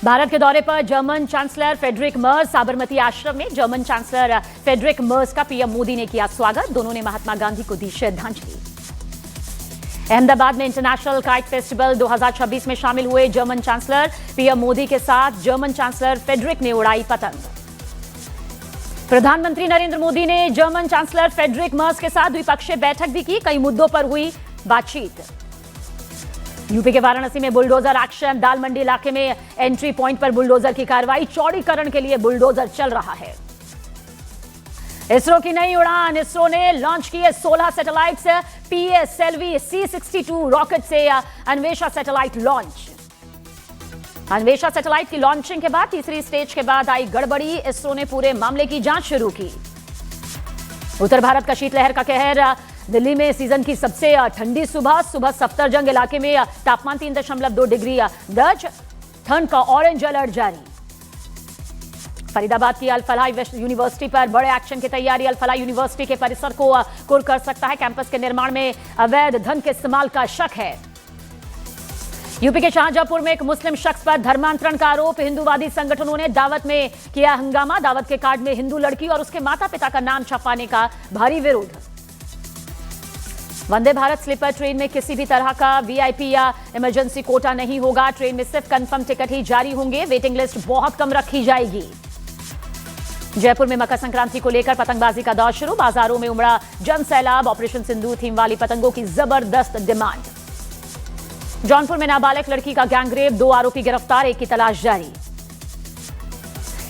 भारत के दौरे पर German chancellor Friedrich Merz. Sabarmati आश्रम में जर्मन चांसलर फ्रेडरिक मर्ज का पीएम मोदी ने किया स्वागत। दोनों ने महात्मा गांधी को दी श्रद्धांजलि। अहमदाबाद में इंटरनेशनल काइट फेस्टिवल 2026 में शामिल हुए जर्मन चांसलर। पीएम मोदी के साथ जर्मन चांसलर फ्रेडरिक ने उड़ाई पतंग। प्रधानमंत्री नरेंद्र मोदी ने जर्मन चांसलर फ्रेडरिक मर्ज के साथ द्विपक्षीय बैठक भी की। कई मुद्दों पर हुई बातचीत। यूपी के वाराणसी में बुलडोजर एक्शन। दाल मंडी इलाके में एंट्री पॉइंट पर बुलडोजर की कार्रवाई। चौड़ीकरण के लिए बुलडोजर चल रहा है। इसरो की नई उड़ान। इसरो ने लॉन्च किए 16 सैटेलाइट्स। PSLV C62 रॉकेट से Anvesha satellite launch. Anvesha satellite की लॉन्चिंग के बाद तीसरी स्टेज के बाद आई गड़बड़ी। इसरो ने पूरे मामले की जांच शुरू की। उत्तर भारत का शीतलहर का कहर। दिल्ली में सीजन की सबसे ठंडी सुबह सफदरजंग इलाके में तापमान 3.2 डिग्री दर्ज। ठंड का ऑरेंज अलर्ट जारी। फरीदाबाद की अल फलाह यूनिवर्सिटी पर बड़े एक्शन की तैयारी। अल फलाह यूनिवर्सिटी के परिसर को कुर कर सकता है। कैंपस के निर्माण में अवैध धन के इस्तेमाल का शक है। यूपी के शाहजहांपुर में एक मुस्लिम शख्स पर धर्मांतरण का आरोप। हिंदूवादी संगठनों ने दावत में किया हंगामा। दावत के कार्ड में हिंदू लड़की और उसके माता पिता का नाम छपाने का भारी विरोध। वंदे भारत स्लीपर ट्रेन में किसी भी तरह का वीआईपी या इमरजेंसी कोटा नहीं होगा। ट्रेन में सिर्फ कंफर्म टिकट ही जारी होंगे। वेटिंग लिस्ट बहुत कम रखी जाएगी। जयपुर में मकर संक्रांति को लेकर पतंगबाजी का दौर शुरू। बाजारों में उमड़ा जन सैलाब। ऑपरेशन सिंदूर थीम वाली पतंगों की जबरदस्त डिमांड। जौनपुर में नाबालिग लड़की का गैंगरेप। 2 आरोपी गिरफ्तार, एक की तलाश जारी।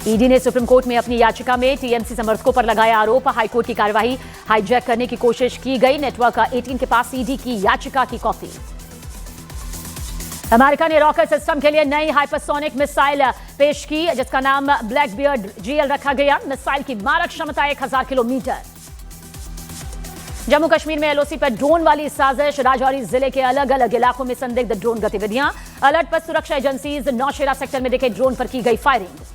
ईडी ने सुप्रीम कोर्ट में अपनी याचिका में टीएमसी समर्थकों पर लगाया आरोप। हाईकोर्ट की कार्यवाही हाईजैक करने की कोशिश की गई। नेटवर्क 18 के पास ईडी की याचिका की कॉपी। अमेरिका ने रॉकेट सिस्टम के लिए नई हाइपरसोनिक मिसाइल पेश की, जिसका नाम ब्लैक बियर्ड GL रखा गया। मिसाइल की मारक क्षमता 1000 किलोमीटर। जम्मू कश्मीर में LOC पर ड्रोन वाली साजिश। राजौरी जिले के अलग अलग इलाकों में संदिग्ध ड्रोन गतिविधियां। अलर्ट पर सुरक्षा एजेंसीज। नौशेरा सेक्टर में दिखे ड्रोन पर की गई फायरिंग।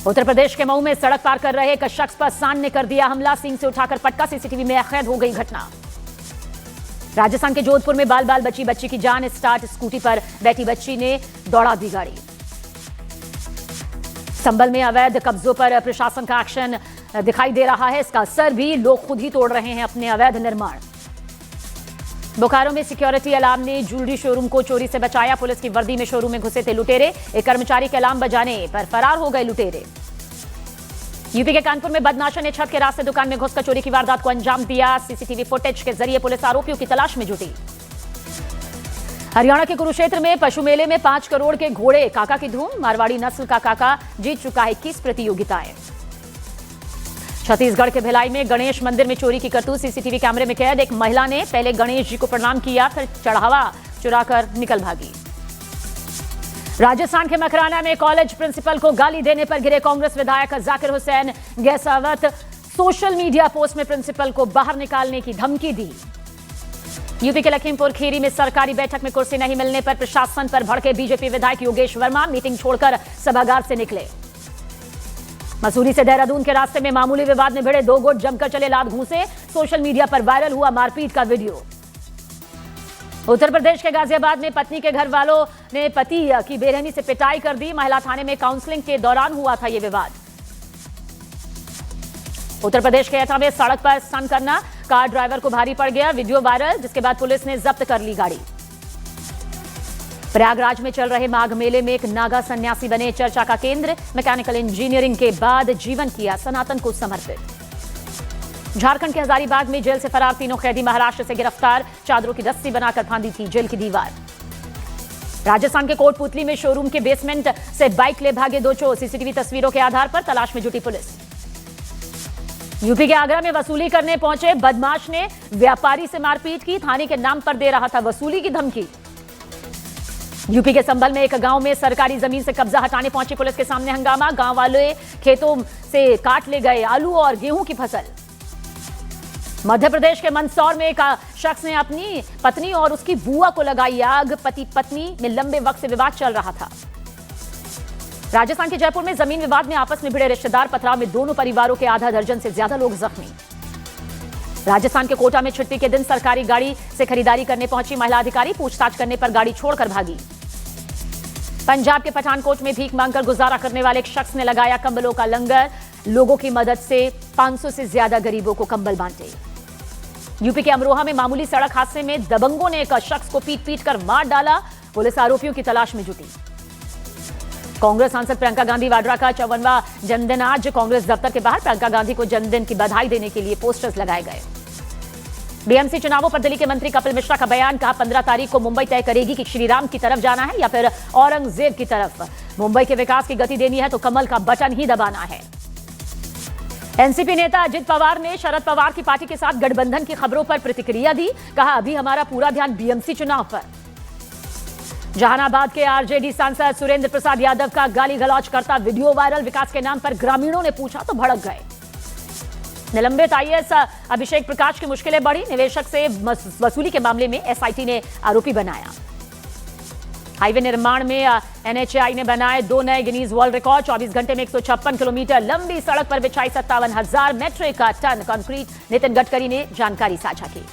उत्तर प्रदेश के मऊ में सड़क पार कर रहे एक शख्स पर सांड ने कर दिया हमला। सींग से उठाकर पटका। CCTV में कैद हो गई घटना। राजस्थान के जोधपुर में बाल बाल बच्ची की जान। स्टार्ट स्कूटी पर बैठी बच्ची ने दौड़ा दी गाड़ी। संभल में अवैध कब्जों पर प्रशासन का एक्शन दिखाई दे रहा है। इसका असर भी, लोग खुद ही तोड़ रहे हैं अपने अवैध निर्माण। बोकारो में सिक्योरिटी अलार्म ने ज्वेलरी शोरूम को चोरी से बचाया। पुलिस की वर्दी में शोरूम में घुसे थे लुटेरे। एक कर्मचारी के अलार्म बजाने पर फरार हो गए लुटेरे। यूपी के कानपुर में बदमाशों ने छत के रास्ते दुकान में घुसकर चोरी की वारदात को अंजाम दिया। CCTV फुटेज के जरिए पुलिस आरोपियों की तलाश में जुटी। हरियाणा के कुरुक्षेत्र में पशु मेले में 5 करोड़ के घोड़े। काका की धूम। मारवाड़ी नस्ल का काका जीत चुका है 21 प्रतियोगिताएं। छत्तीसगढ़ के भिलाई में गणेश मंदिर में चोरी की करतूत। CCTV कैमरे में कैद। एक महिला ने पहले गणेश जी को प्रणाम किया, फिर चढ़ावा चुराकर निकल भागी। राजस्थान के मकराना में कॉलेज प्रिंसिपल को गाली देने पर गिरे कांग्रेस विधायक Zakir Hussain Gesawat. Social media post में प्रिंसिपल को बाहर निकालने की धमकी दी। यूपी के लखीमपुर खीरी में सरकारी बैठक में कुर्सी नहीं मिलने पर प्रशासन पर भड़के बीजेपी विधायक योगेश वर्मा। मीटिंग छोड़कर सभागार से निकले। मसूरी से देहरादून के रास्ते में मामूली विवाद में भिड़े 2 गुट। जमकर चले लात घूंसे। सोशल मीडिया पर वायरल हुआ मारपीट का वीडियो। उत्तर प्रदेश के गाजियाबाद में पत्नी के घर वालों ने पति की बेरहमी से पिटाई कर दी। महिला थाने में काउंसलिंग के दौरान हुआ था यह विवाद। उत्तर प्रदेश के एटा में सड़क पर स्टंट करना कार ड्राइवर को भारी पड़ गया। वीडियो वायरल, जिसके बाद पुलिस ने जब्त कर ली गाड़ी। प्रयागराज में चल रहे माघ मेले में एक नागा सन्यासी बने चर्चा का केंद्र। मैकेनिकल इंजीनियरिंग के बाद जीवन किया सनातन को समर्पित। झारखंड के हजारीबाग में जेल से फरार 3 कैदी महाराष्ट्र से गिरफ्तार। चादरों की रस्सी बनाकर फांदी थी जेल की दीवार। राजस्थान के कोटपुतली में शोरूम के बेसमेंट से बाइक ले भागे 2 चोर। CCTV तस्वीरों के आधार पर तलाश में जुटी पुलिस। यूपी के आगरा में वसूली करने पहुंचे बदमाश ने व्यापारी से मारपीट की। थाने के नाम पर दे रहा था वसूली की धमकी। यूपी के संभल में एक गांव में सरकारी जमीन से कब्जा हटाने पहुंची पुलिस के सामने हंगामा। गांव वाले खेतों से काट ले गए आलू और गेहूं की फसल। मध्य प्रदेश के मंदसौर में एक शख्स ने अपनी पत्नी और उसकी बुआ को लगाई आग। पति पत्नी में लंबे वक्त से विवाद चल रहा था। राजस्थान के जयपुर में जमीन विवाद में आपस में भिड़े रिश्तेदार। पथराव में दोनों परिवारों के आधा दर्जन से ज्यादा लोग जख्मी। राजस्थान के कोटा में छुट्टी के दिन सरकारी गाड़ी से खरीदारी करने पहुंची महिला अधिकारी। पूछताछ करने पर गाड़ी छोड़कर भागी। पंजाब के पठानकोट में भीख मांगकर गुजारा करने वाले एक शख्स ने लगाया कंबलों का लंगर। लोगों की मदद से 500 से ज्यादा गरीबों को कंबल बांटे। यूपी के अमरोहा में मामूली सड़क हादसे में दबंगों ने एक शख्स को पीट कर मार डाला। पुलिस आरोपियों की तलाश में जुटी। कांग्रेस सांसद प्रियंका गांधी वाड्रा का 54वां जन्मदिन आज। कांग्रेस दफ्तर के बाहर प्रियंका गांधी को जन्मदिन की बधाई देने के लिए पोस्टर्स लगाए गए। बीएमसी चुनावों पर दिल्ली के मंत्री कपिल मिश्रा का बयान। कहा 15 तारीख को मुंबई तय करेगी कि श्रीराम की तरफ जाना है या फिर औरंगजेब की तरफ। मुंबई के विकास की गति देनी है तो कमल का बटन ही दबाना है। एनसीपी नेता अजित पवार ने शरद पवार की पार्टी के साथ गठबंधन की खबरों पर प्रतिक्रिया दी। कहा अभी हमारा पूरा ध्यान बीएमसी चुनाव पर। जहानाबाद के आरजेडी सांसद सुरेंद्र प्रसाद यादव का गाली गलौज करता वीडियो वायरल। विकास के नाम पर ग्रामीणों ने पूछा तो भड़क गए। निलंबित आईएएस अभिषेक प्रकाश की मुश्किलें बढ़ी। निवेशक से वसूली के मामले में एसआईटी ने आरोपी बनाया। हाईवे निर्माण में एनएचएआई ने बनाए 2 नए गिनीज वर्ल्ड रिकॉर्ड। 24 घंटे में 156 किलोमीटर लंबी सड़क पर बिछाई 57,000 metric ton concrete. Nitin Gadkari ने जानकारी साझा की।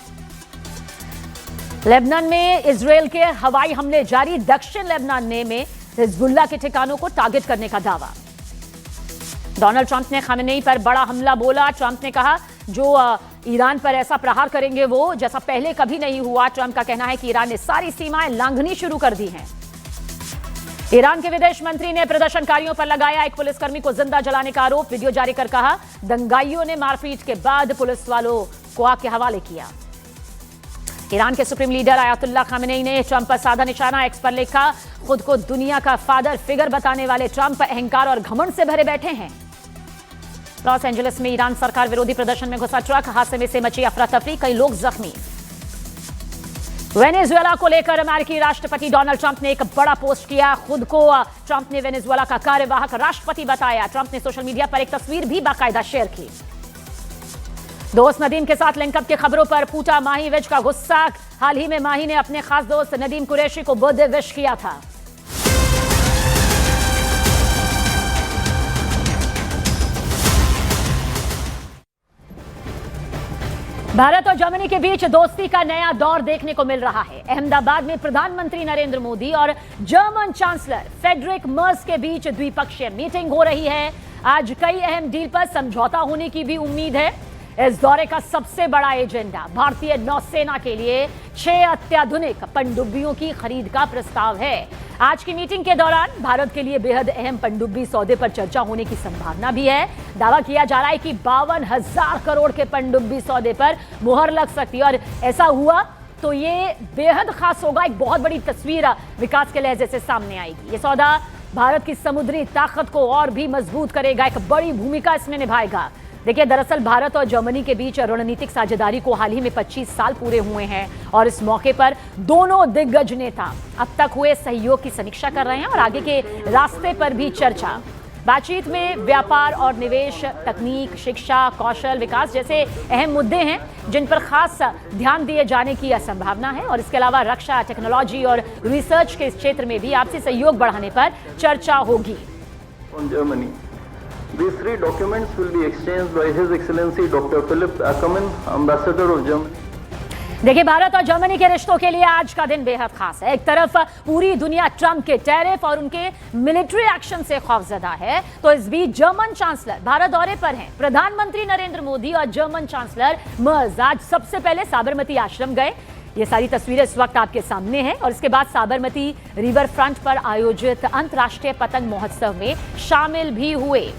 लेबनान में इजरायल के हवाई हमले जारी। दक्षिण लेबनान में हिजबुल्लाह के ठिकानों को टारगेट करने का दावा। डोनाल्ड ट्रंप ने खामेनेई पर बड़ा हमला बोला। ट्रंप ने कहा जो ईरान पर ऐसा प्रहार करेंगे वो जैसा पहले कभी नहीं हुआ। ट्रंप का कहना है कि ईरान ने सारी सीमाएं लांघनी शुरू कर दी हैं। ईरान के विदेश मंत्री ने प्रदर्शनकारियों पर लगाया एक पुलिसकर्मी को जिंदा जलाने का आरोप। वीडियो जारी कर कहा दंगाइयों ने मारपीट के बाद पुलिस वालों को आग के हवाले किया। ईरान के सुप्रीम लीडर आयतुल्लाह खामेनेई ने ट्रंप पर साधा निशाना। एक्स पर लिखा खुद को दुनिया का फादर फिगर बताने वाले ट्रंप अहंकार और घमंड से भरे बैठे हैं। लॉस एंजलिस में ईरान सरकार विरोधी प्रदर्शन में घुसा ट्रक। हादसे में से मची अफरा तफरी। कई लोग जख्मी। वेनेजुएला को लेकर अमेरिकी राष्ट्रपति डोनाल्ड ट्रंप ने एक बड़ा पोस्ट किया। खुद को ट्रंप ने वेनेजुएला का कार्यवाहक राष्ट्रपति बताया। ट्रंप ने सोशल मीडिया पर एक तस्वीर भी बाकायदा शेयर की। दोस्त नदीम के साथ लिंकअप की खबरों पर फूटा माही विज का गुस्सा। हाल ही में माही ने अपने खास दोस्त नदीम कुरैशी को बर्थडे विश किया था। भारत और जर्मनी के बीच दोस्ती का नया दौर देखने को मिल रहा है। अहमदाबाद में प्रधानमंत्री नरेंद्र मोदी और जर्मन चांसलर फ्रेडरिक मर्ज के बीच द्विपक्षीय मीटिंग हो रही है। आज कई अहम डील पर समझौता होने की भी उम्मीद है। इस दौरे का सबसे बड़ा एजेंडा भारतीय नौसेना के लिए 6 अत्याधुनिक पनडुब्बियों की खरीद का प्रस्ताव है। आज की मीटिंग के दौरान भारत के लिए बेहद अहम पनडुब्बी सौदे पर चर्चा होने की संभावना भी है। दावा किया जा रहा है कि 52,000 करोड़ के पनडुब्बी सौदे पर मुहर लग सकती है और ऐसा हुआ तो ये बेहद खास होगा। एक बहुत बड़ी तस्वीर विकास के लहजे से सामने आएगी। ये सौदा भारत की समुद्री ताकत को और भी मजबूत करेगा। एक बड़ी भूमिका इसमें निभाएगा। देखिए दरअसल भारत और जर्मनी के बीच रणनीतिक साझेदारी को हाल ही में 25 साल पूरे हुए हैं और इस मौके पर दोनों दिग्गज नेता अब तक हुए सहयोग की समीक्षा कर रहे हैं और आगे के रास्ते पर भी चर्चा। बातचीत में व्यापार और निवेश, तकनीक, शिक्षा, कौशल विकास जैसे अहम मुद्दे हैं जिन पर खास ध्यान दिए जाने की संभावना है और इसके अलावा रक्षा, टेक्नोलॉजी और रिसर्च के इस क्षेत्र में भी आपसी सहयोग बढ़ाने पर चर्चा होगी। These 3 documents will be exchanged by His Excellency Dr. Philipp Ackermann, Ambassador of Germany. देखिए भारत और जर्मनी के रिश्तों के लिए आज का दिन बेहद खास है। एक तरफ पूरी दुनिया ट्रंप के टैरिफ और उनके मिलिट्री एक्शन से खौफजदा है तो इस बीच जर्मन चांसलर भारत दौरे पर हैं। प्रधानमंत्री नरेंद्र मोदी और जर्मन चांसलर मर्ज आज सबसे पहले साबरमती आश्रम गए। ये सारी तस्वीरें इस वक्त आपके सामने हैं और इसके बाद साबरमती रिवर फ्रंट पर आयोजित अंतर्राष्ट्रीय पतंग महोत्सव में शामिल भी हुए।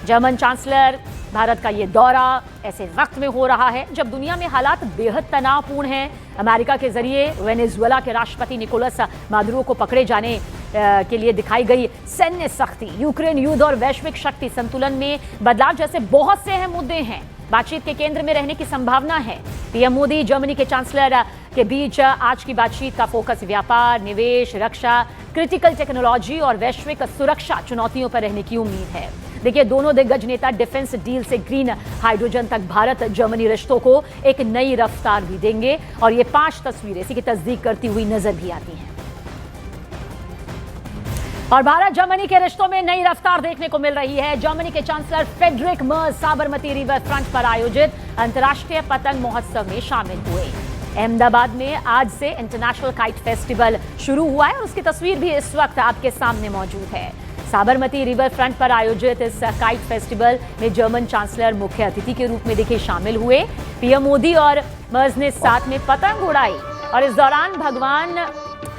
जर्मन चांसलर भारत का ये दौरा ऐसे वक्त में हो रहा है जब दुनिया में हालात बेहद तनावपूर्ण हैं। अमेरिका के जरिए वेनेजुएला के राष्ट्रपति निकोलस मादुरो को पकड़े जाने के लिए दिखाई गई सैन्य सख्ती, यूक्रेन युद्ध और वैश्विक शक्ति संतुलन में बदलाव जैसे बहुत से अहम मुद्दे हैं। बातचीत के केंद्र में रहने की संभावना है। पीएम मोदी जर्मनी के चांसलर के बीच आज की बातचीत का फोकस व्यापार, निवेश, रक्षा, क्रिटिकल टेक्नोलॉजी और वैश्विक सुरक्षा चुनौतियों पर रहने की उम्मीद है। देखिए दोनों दिग्गज नेता डिफेंस डील से ग्रीन हाइड्रोजन तक भारत जर्मनी रिश्तों को एक नई रफ्तार भी देंगे और ये 5 तस्वीरें इसी की तस्दीक करती हुई नजर भी आती हैं। और भारत जर्मनी के रिश्तों में नई रफ्तार देखने को मिल रही है। जर्मनी के chancellor Friedrich Merz Sabarmati river front पर आयोजित अंतर्राष्ट्रीय पतंग महोत्सव में शामिल हुए। अहमदाबाद में आज से इंटरनेशनल काइट फेस्टिवल शुरू हुआ है और उसकी तस्वीर भी इस वक्त आपके सामने मौजूद है। साबरमती रिवर फ्रंट पर आयोजित इस काइट फेस्टिवल में जर्मन चांसलर मुख्य अतिथि के रूप में देखिए शामिल हुए। पीएम मोदी और मर्ज ने साथ में पतंग उड़ाई और इस दौरान भगवान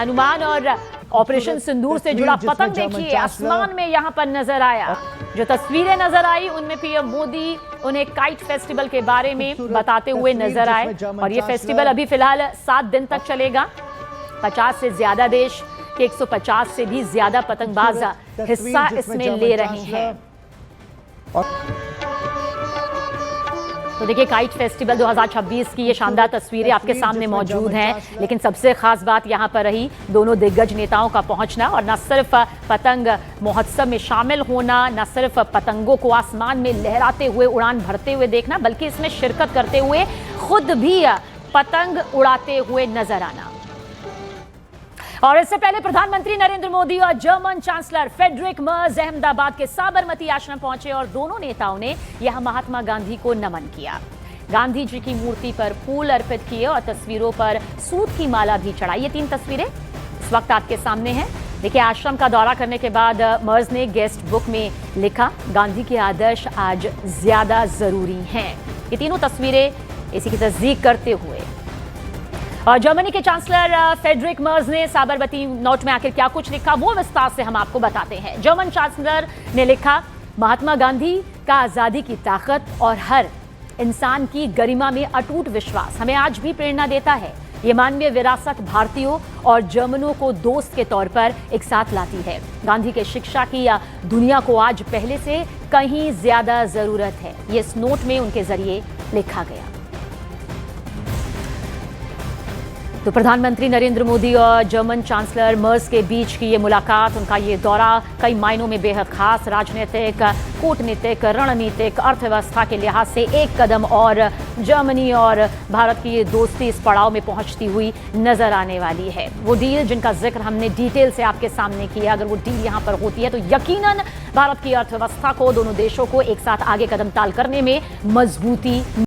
हनुमान और ऑपरेशन सिंदूर से जुड़ा पतंग देखिए आसमान में यहां पर नजर आया। जो तस्वीरें नजर आई उनमें पीएम मोदी उन्हें काइट फेस्टिवल के बारे में बताते हुए नजर आए और ये फेस्टिवल अभी फिलहाल 7 दिन तक चलेगा। 50 से ज्यादा देश के 150 से भी ज्यादा पतंगबाज हिस्सा इसमें ले रहे हैं। तो देखिए काइट फेस्टिवल 2026 की ये शानदार तस्वीरें आपके सामने मौजूद हैं, लेकिन सबसे खास बात यहाँ पर रही दोनों दिग्गज नेताओं का पहुंचना और न सिर्फ पतंग महोत्सव में शामिल होना, न सिर्फ पतंगों को आसमान में लहराते हुए उड़ान भरते हुए देखना, बल्कि इसमें शिरकत करते हुए खुद भी पतंग उड़ाते हुए नजर आना। और इससे पहले प्रधानमंत्री नरेंद्र मोदी और German chancellor Friedrich Merz Ahmedabad के साबरमती आश्रम पहुंचे और दोनों नेताओं ने यहां महात्मा गांधी को नमन किया। गांधी जी की मूर्ति पर फूल अर्पित किए और तस्वीरों पर सूत की माला भी चढ़ाई। ये 3 तस्वीरें इस वक्त आपके सामने हैं। देखिए आश्रम का दौरा करने के बाद मर्ज ने गेस्ट बुक में लिखा, गांधी के आदर्श आज ज्यादा जरूरी हैं। ये तीनों तस्वीरें इसी की तस्दीक करते हुए और जर्मनी के चांसलर फ्रेडरिक मर्ज ने साबरमती नोट में आखिर क्या कुछ लिखा वो विस्तार से हम आपको बताते हैं। जर्मन चांसलर ने लिखा, महात्मा गांधी का आजादी की ताकत और हर इंसान की गरिमा में अटूट विश्वास हमें आज भी प्रेरणा देता है। ये मानवीय विरासत भारतीयों और जर्मनों को दोस्त के तौर पर एक साथ लाती है। गांधी के शिक्षा की दुनिया को आज पहले से कहीं ज्यादा जरूरत है। ये इस नोट में उनके जरिए लिखा गया। तो प्रधानमंत्री नरेंद्र मोदी और जर्मन चांसलर मर्ज के बीच की ये मुलाकात, उनका ये दौरा कई मायनों में बेहद खास, राजनीतिक, कूटनीतिक, रणनीतिक, अर्थव्यवस्था के लिहाज से एक कदम और जर्मनी और भारत की ये दोस्ती इस पड़ाव में पहुंचती हुई नजर आने वाली है। वो डील जिनका जिक्र हमने डिटेल से आपके सामने किया, अगर वो डील यहाँ पर होती है तो यकीनन भारत की अर्थव्यवस्था को, दोनों देशों को एक साथ आगे कदम ताल करने में मजबूती